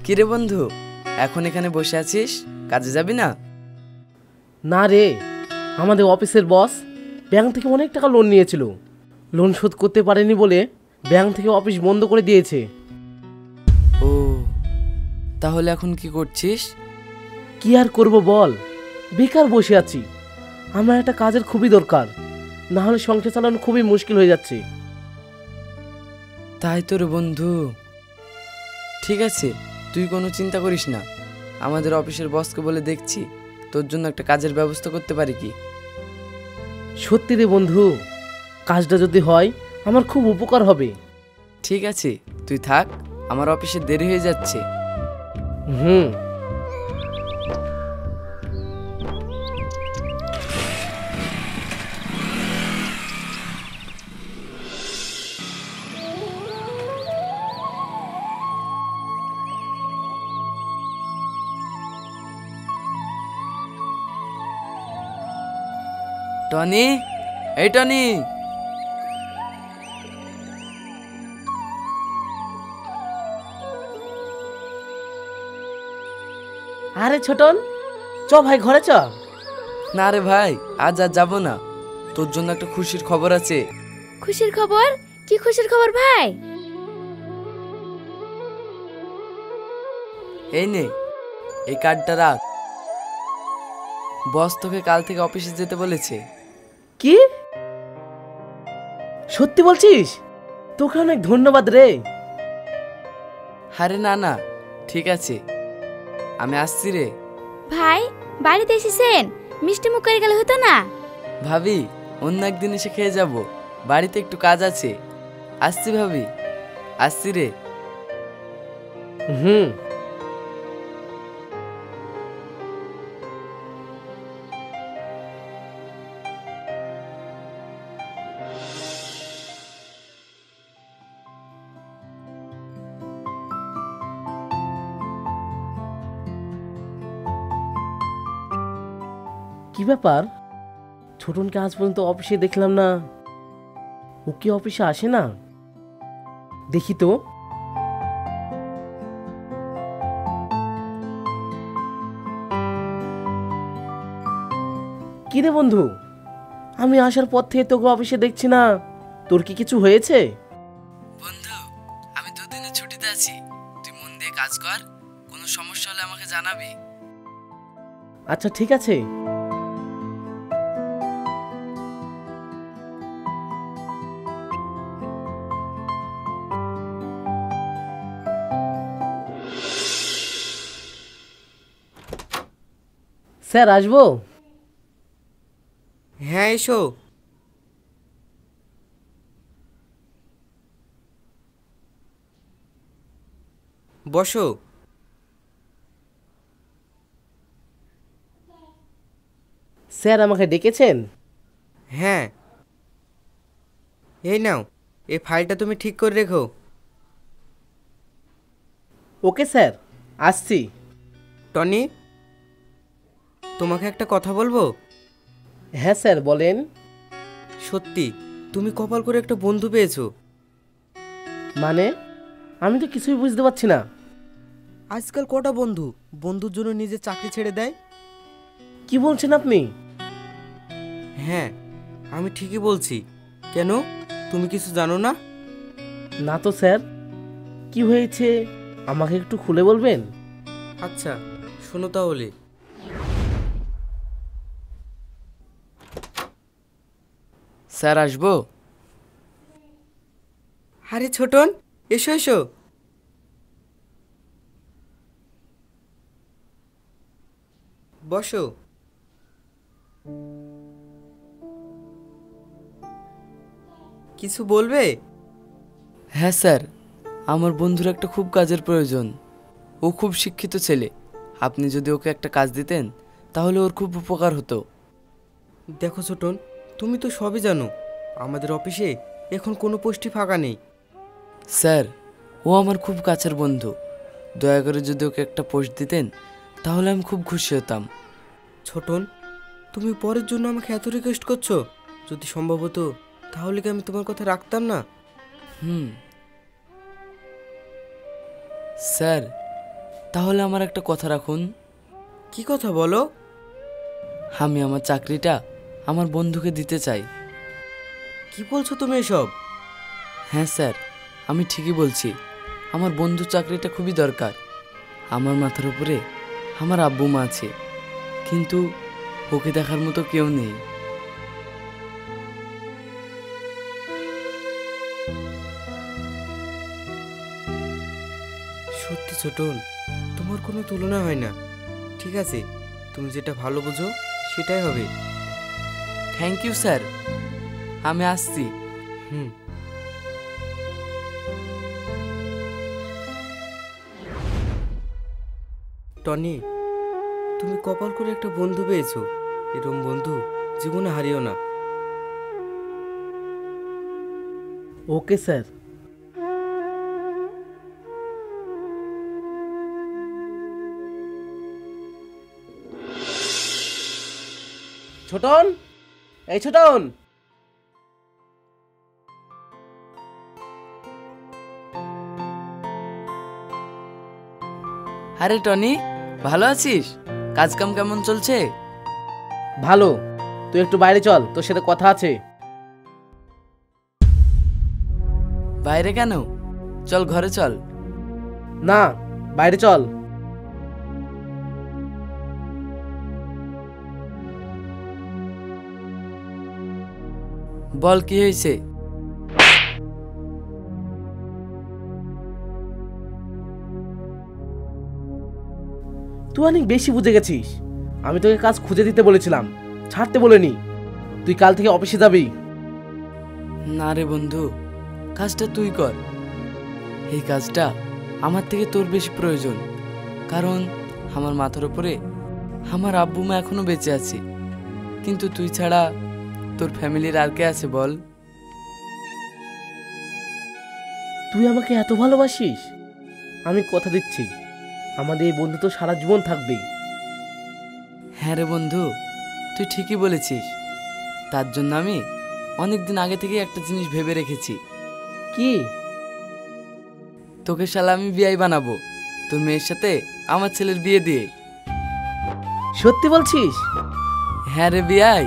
কিরে বন্ধু, এখন এখানে বসে আছিস, কাজে যাবি না? না রে, আমাদের অফিসের বস ব্যাংক থেকে অনেক টাকা লোন নিয়েছিল। লোন শোধ করতে পারেনি বলে ব্যাংক থেকে অফিস বন্ধ করে দিয়েছে। ও, তাহলে এখন কি করছিস? কি আর করব বল, বেকার বসে আছি। আমার একটা কাজের খুবই দরকার, না হলে সংসার চালানো খুবই মুশকিল হয়ে যাচ্ছে। তাই তো রে বন্ধু। ঠিক আছে, তুই কোনো চিন্তা করিস না, আমাদের অফিসের বসকে বলে দেখছি তোর জন্য একটা কাজের ব্যবস্থা করতে পারি কি। সত্যি রে বন্ধু, কাজটা যদি হয় আমার খুব উপকার হবে। ঠিক আছে, তুই থাক, আমার অফিসে দেরি হয়ে যাচ্ছে। হুম। টনি, এই টনি। আরে ছোটন, চ ভাই ঘরে চ। না রে ভাই, আজ আর যাবো না, তোর জন্য একটা খুশির খবর আছে। খুশির খবর? কি খুশির খবর ভাই? এই নে, এই কার্ডটা রাখ। বস তোকে কাল থেকে অফিসে যেতে বলেছে। কি সত্যি বলছিস? তোকে অনেক ধন্যবাদ রে। আরে না না, ঠিক আছে, আমি আসছি রে। ভাই, বাড়িতে এসেছেন, মিষ্টি মুখ করে গেলে হতো না? ভাবি, অন্য একদিন এসে খেয়ে যাব, বাড়িতে একটু কাজ আছে। আসছি ভাবি, আসছি রে। হুম। কি ব্যাপার, ছোটনকে আজ পর্যন্ত অফিসে দেখলাম না। ও কি অফিসে আসে না? দেখি তো। কি রে বন্ধু, আমি আসার পর থেকে তোকে অফিসে দেখছি না। তোর কি কিছু হয়েছে? বন্ধু, আমি দুদিনের ছুটিতে আছি, তুই মন দিয়ে কাজ কর, কোনো সমস্যা হলে আমাকে জানাবি। আচ্ছা ঠিক আছে। স্যার আসবো? হ্যাঁ এসো। বসো। স্যার আমাকে ডেকেছেন? হ্যাঁ, এই নাও, এই ফাইলটা তুমি ঠিক করে রেখো। ওকে স্যার, আসছি। টনি, তোমাকে একটা কথা বলবো? হ্যাঁ স্যার বলেন। সত্যি তুমি কপাল করে একটা বন্ধু পেয়েছো। মানে আমি তো কিছুই বুঝতে পারছি না। আজকাল কটা বন্ধু বন্ধুর জন্য নিজের চাকরি ছেড়ে দেয়? কি বলছেন আপনি? হ্যাঁ, আমি ঠিকই বলছি। কেন, তুমি কিছু জানো না? না তো স্যার, কি হয়েছে আমাকে একটু খুলে বলবেন? আচ্ছা শোনো তাহলে। স্যার আসবো? আরে ছোটন, এসো এসো। বসো। কিছু বলবে? হ্যাঁ স্যার, আমার বন্ধুর একটা খুব কাজের প্রয়োজন। ও খুব শিক্ষিত ছেলে, আপনি যদি ওকে একটা কাজ দিতেন তাহলে ওর খুব উপকার হতো। দেখো ছোটন, তুমি তো সবই জানো, আমাদের অফিসে এখন কোনো পোস্টই ফাঁকা নেই। স্যার, ও আমার খুব কাছের বন্ধু, দয়া করে যদি ওকে একটা পোস্ট দিতেন তাহলে আমি খুব খুশি হতাম। ছোটন, তুমি পরের জন্য আমাকে এত রিকোয়েস্ট করছো, যদি সম্ভব হতো তাহলে কি আমি তোমার কথা রাখতাম না? স্যার, তাহলে আমার একটা কথা রাখুন। কি কথা বলো? আমি আমার চাকরিটা আমার বন্ধুকে দিতে চাই। কি বলছো তুমি এসব? হ্যাঁ স্যার, আমি ঠিকই বলছি। আমার বন্ধুর চাকরিটা খুবই দরকার। আমার মাথার উপরে আমার আব্বু মা আছে, কিন্তু ওকে দেখার মতো কেউ নেই। সত্যি ছোটন, তোমার কোনো তুলনা হয় না। ঠিক আছে, তুমি যেটা ভালো বোঝো সেটাই হবে। থ্যাংক ইউ স্যার, আমি আসছি। হুম। টনি, তুমি কপাল করে একটা বন্ধু পেয়েছো। এরকম বন্ধু জীবনে হারিও না। Okay sir. ছোটন, এই ছোটন। আরে টনি, ভালো আছিস? কাজকাম কেমন চলছে? ভালো। তুই একটু বাইরে চল, তোর সাথে কথা আছে। বাইরে কেন? চল ঘরে চল। না, বাইরে চল। বল, কি হয়েছে? তুই অনেক বেশি বুঝে গেছিস। আমি তোকে কাজ খুঁজে দিতে বলেছিলাম, ছাড়তে বলিনি। তুই কাল থেকে অফিসে যাবি। না রে বন্ধু, কাজটা তুই কর। এই কাজটা আমার থেকে তোর বেশি প্রয়োজন, কারণ আমার মাথার উপরে আমার আব্বু মা এখনো বেঁচে আছে, কিন্তু তুই ছাড়া তোর ফ্যামিলির আর কে আছে বল? তুই আমাকে এত ভালোবাসিস। আমি কথা দিচ্ছি, আমাদের এই বন্ধুত্ব সারা জীবন থাকবে। হ্যাঁ রে বন্ধু, তুই ঠিকই বলেছিস। তার জন্য আমি অনেকদিন আগে থেকে একটা জিনিস ভেবে রেখেছি। কি? তোকে শালা আমি বিয়াই বানাবো, তোর মেয়ের সাথে আমার ছেলের বিয়ে দিয়ে। সত্যি বলছিস? হ্যাঁ রে বিয়াই।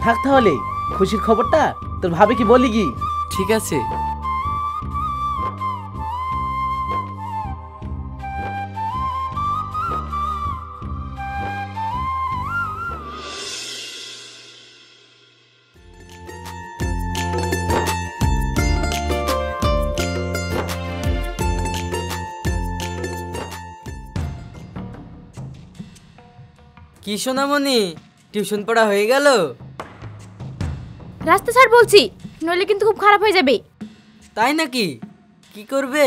থাক তাহলে, খুশির খবরটা তোর ভাবে কি বলি কি? ঠিক আছে। কি সোনামণি, টিউশন পড়া হয়ে গেল? রাস্তা ছাড় বলছি, নইলে কিন্তু খুব খারাপ হয়ে যাবে। তাই নাকি? কি করবে?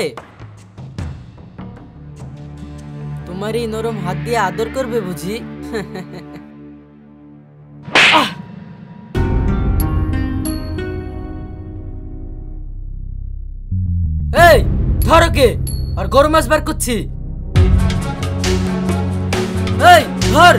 তোমার এই নরম হাত দিয়ে আদর করবে বুঝি? এই ধর ওকে, আর গরম মাছ বার করছি। এই ধর।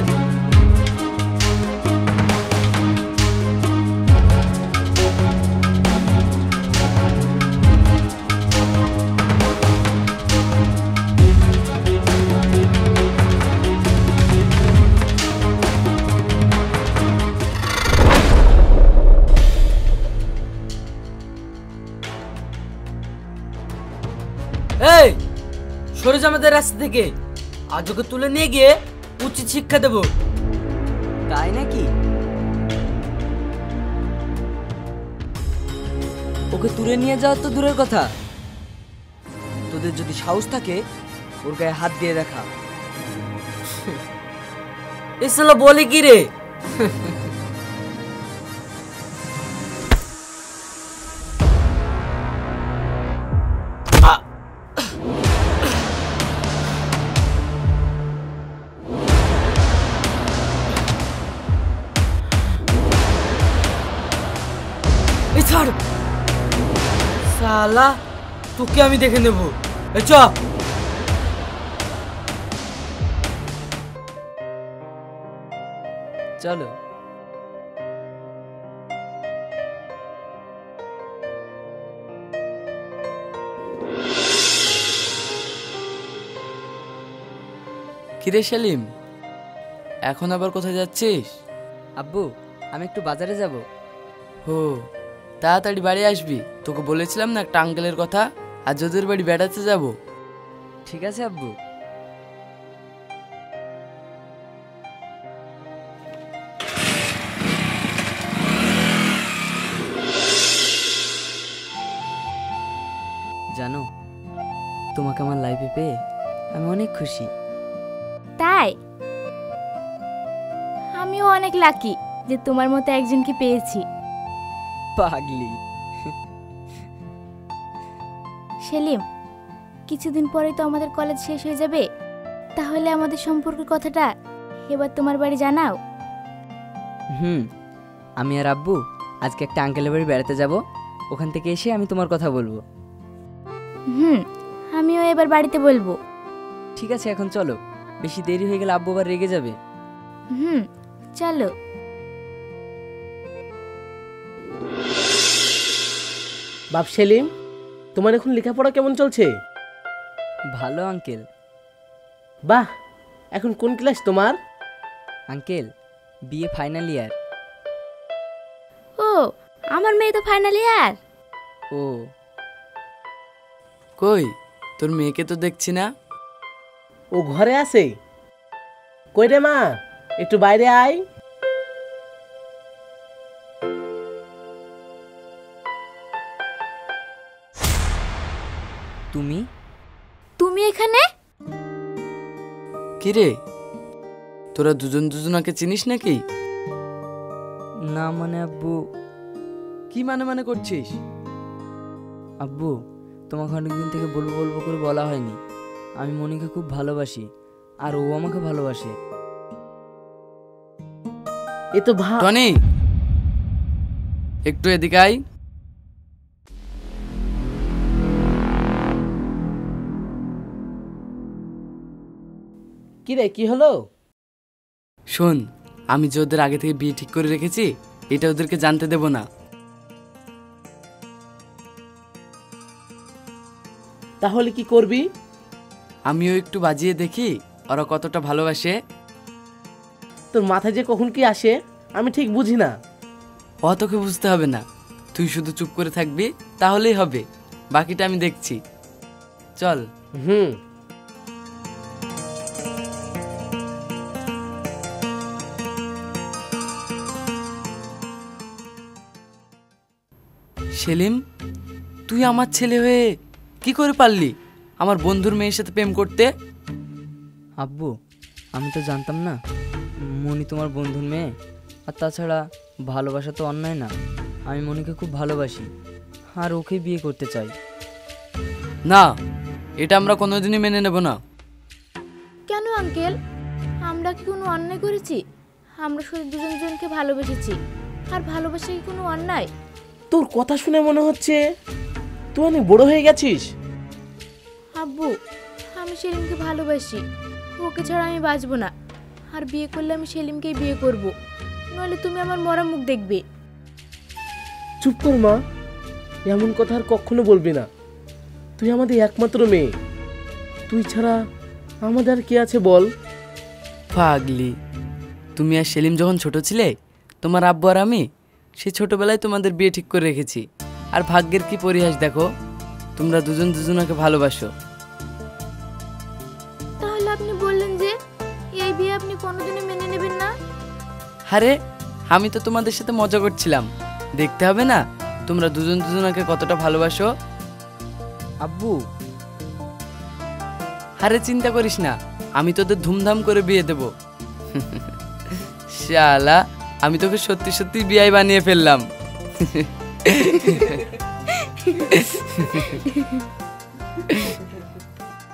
এই সরে যা আমাদের রাস্তা থেকে। আজ ওকে তুলে নিয়ে গিয়ে উচিত শিক্ষা দেব। তাই নাকি? ওকে তুলে নিয়ে যাওয়া তো দূরের কথা, তোদের যদি সাহস থাকে ওর গায়ে হাত দিয়ে দেখা। এসলা বলে কি রে? ছাড় শালা, তোকে আমি দেখে নেব। এই চ। চলো। কিরে সেলিম, এখন আবার কোথায় যাচ্ছিস? আব্বু, আমি একটু বাজারে যাব। হো, তাড়াতাড়ি বাড়ি আসবি। তোকে বলেছিলাম না একটা আঙ্কেলের কথা, আর ওদের বাড়ি বেড়াতে যাব। ঠিক আছে আব্বু। জানো, তোমাকে আমার লাইফে পেয়ে আমি অনেক খুশি। তাই আমিও অনেক লাকি যে তোমার মতো একজনকে পেয়েছি। পাগলি। সেলিম, কিছুদিন পরে তো আমাদের কলেজ শেষ হয়ে যাবে, তাহলে আমাদের সম্পর্কের কথাটা এবার তোমার বাড়ি জানাও। আমি আর আব্বু আজকে একটা আঙ্কেলের বাড়ি বেড়াতে যাব। ওখান থেকে এসে আমি তোমার কথা বলবো। আমিও এবার বাড়িতে বলবো। ঠিক আছে, এখন চলো, বেশি দেরি হয়ে গেলে আব্বু আবার রেগে যাবে। চলো। বাপ সেলিম, তোমার এখন লেখাপড়া কেমন চলছে? ভালো আঙ্কেল। বাহ, এখন কোন ক্লাস তোমার? Uncle, BA final year. ও, আমার মেয়ে তো ফাইনাল ইয়ার। ও, কই তোর মেয়েকে তো দেখছি না। ও ঘরে আছে। কই রে মা, একটু বাইরে আয়। তুমি তুমি এখানে? কিরে, তোরা দুজন দুজনাকে চিনিস নাকি? না মানে আব্বু। কি মানে করছিস? আব্বু, তোমাকে অনেকদিন থেকে বলবো বলবো করে বলা হয়নি। আমি মনিকে খুব ভালোবাসি, আর ও আমাকে ভালোবাসে। এ তো টনি, একটু এদিকে আয়। কি রে, কি হলো? শোন, আমি যে ওদের আগে থেকে বিয়ে ঠিক করে রেখেছি, এটা ওদেরকে জানতে দেব না। তাহলে কি করবি? আমিও একটু বাজিয়ে দেখি ওরা কতটা ভালোবাসে। তোর মাথায় যে কখন কি আসে আমি ঠিক বুঝি না। ও তোকে বুঝতে হবে না, তুই শুধু চুপ করে থাকবি, তাহলেই হবে। বাকিটা আমি দেখছি, চল। সেলিম, তুই আমার ছেলে হয়ে কি করে পারলি আমার বন্ধুর মেয়ের সাথে প্রেম করতে? আব্বু, আমি তো জানতাম না মনি তোমার বন্ধুর মেয়ে। আর তাছাড়া ভালোবাসা তো অন্যায় না। আমি মনিকে খুব ভালোবাসি, আর ওকে বিয়ে করতে চাই। না, এটা আমরা কোনোদিনই মেনে নেব না। কেন আঙ্কেল? আমরা কি কোনো অন্যায় করেছি? আমরা শুধু দুজন দুজনকে ভালোবেসেছি, আর ভালোবাসা কি কোনো অন্যায়? তোর কথা শুনে মনে হচ্ছে তুই অনেক বড় হয়ে গেছিস। আব্বু, আমি সেলিমকে ভালোবাসি, ওকে ছাড়া আমি বাঁচবো না। আর বিয়ে করলে আমি সেলিমকেই বিয়ে করব, নইলে তুমি আমার মরা মুখ দেখবে। চুপ কর মা, এমন কথা আর কখনো বলবি না। তুই আমাদের একমাত্র মেয়ে, তুই ছাড়া আমাদের আর কে আছে বল? পাগলি, তুমি আর সেলিম যখন ছোট ছিলে, তোমার আব্বু আর আমি সেই ছোটবেলায় তোমাদের বিয়ে ঠিক করে রেখেছি। আর ভাগ্যের কি পরিহাস দেখো, তোমরা দুজন দুজনকে ভালোবাসো। তাহলে আপনি বললেন যে এই বিয়ে আপনি কোনোদিনই মেনে নেবেন না? আরে, আমি তো তোমাদের সাথে মজা করছিলাম। দেখতে হবে না তোমরা দুজন দুজনকে কতটা ভালোবাসো। আব্বু, আরে চিন্তা করিস না, আমি তোদের ধুমধাম করে বিয়ে দেব। শালা, আমি তোকে সত্যি সত্যি বিয়ে বানিয়ে ফেললাম।